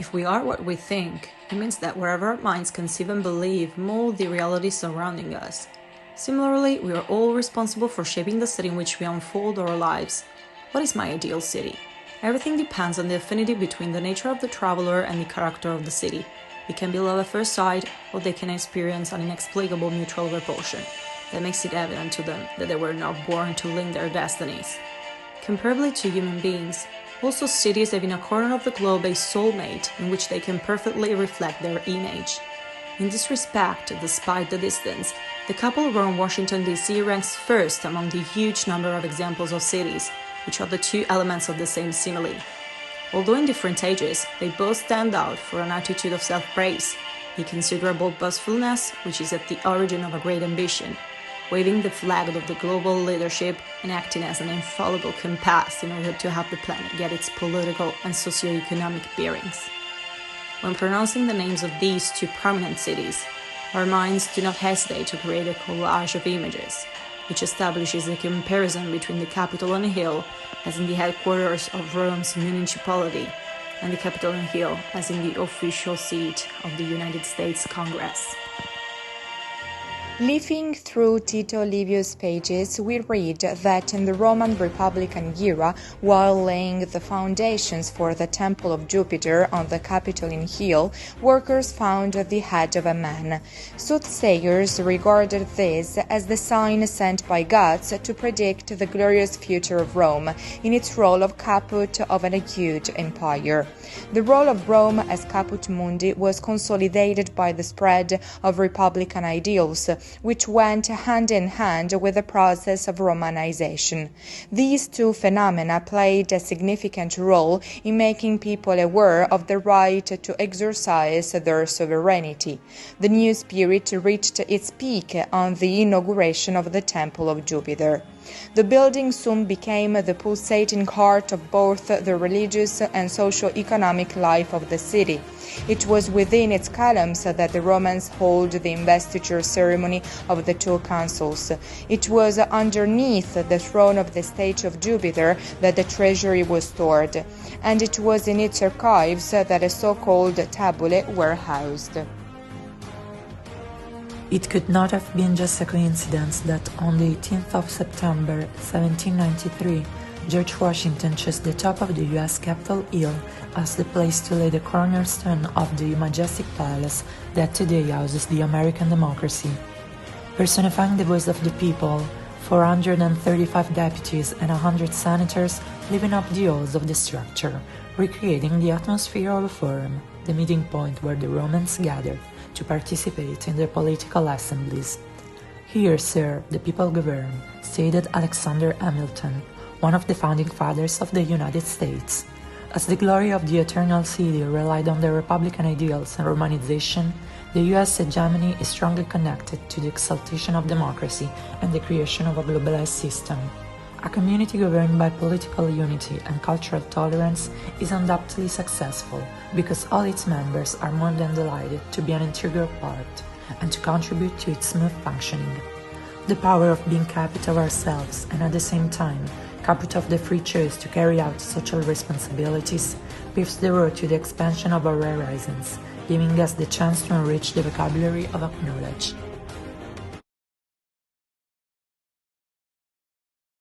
If we are what we think, it means that wherever our minds conceive and believe mold the reality surrounding us. Similarly, we are all responsible for shaping the city in which we unfold our lives. What is my ideal city? Everything depends on the affinity between the nature of the traveler and the character of the city. It can be love at first sight, or they can experience an inexplicable mutual repulsion that makes it evident to them that they were not born to link their destinies. Comparably to human beings, also cities have in a corner of the globe a soulmate in which they can perfectly reflect their image. In this respect, despite the distance, the couple Rome-Washington DC ranks first among the huge number of examples of cities, which are the two elements of the same simile. Although in different ages, they both stand out for an attitude of self-praise, a considerable boastfulness which is at the origin of a great ambition, waving the flag of the global leadership and acting as an infallible compass in order to help the planet get its political and socio-economic bearings. When pronouncing the names of these two prominent cities, our minds do not hesitate to create a collage of images, which establishes a comparison between the capital on a hill, as in the headquarters of Rome's municipality, and the Capitol Hill, as in the official seat of the United States Congress. Leafing through Tito Livio's pages, we read that in the Roman Republican era, while laying the foundations for the Temple of Jupiter on the Capitoline Hill, workers found the head of a man. Soothsayers regarded this as the sign sent by gods to predict the glorious future of Rome in its role of caput of a huge empire. The role of Rome as caput mundi was consolidated by the spread of republican ideals, which went hand in hand with the process of Romanization. These two phenomena played a significant role in making people aware of the right to exercise their sovereignty. The new spirit reached its peak on the inauguration of the Temple of Jupiter. The building soon became the pulsating heart of both the religious and socio-economic life of the city. It was within its columns that the Romans held the investiture ceremony of the two consuls. It was underneath the throne of the statue of Jupiter that the treasury was stored, and it was in its archives that the so-called tabulae were housed. It could not have been just a coincidence that on the 18th of September 1793, George Washington chose the top of the U.S. Capitol Hill as the place to lay the cornerstone of the majestic palace that today houses the American democracy. Personifying the voice of the people, 435 deputies and 100 senators living up the halls of the structure, recreating the atmosphere of a forum, the meeting point where the Romans gathered to participate in their political assemblies. Here, sir, the people govern, stated Alexander Hamilton, one of the founding fathers of the United States. As the glory of the eternal city relied on their republican ideals and Romanization, the U.S. hegemony is strongly connected to the exaltation of democracy and the creation of a globalized system. A community governed by political unity and cultural tolerance is undoubtedly successful because all its members are more than delighted to be an integral part and to contribute to its smooth functioning. The power of being caput of ourselves and at the same time caput of the free choice to carry out social responsibilities paves the road to the expansion of our horizons, giving us the chance to enrich the vocabulary of knowledge.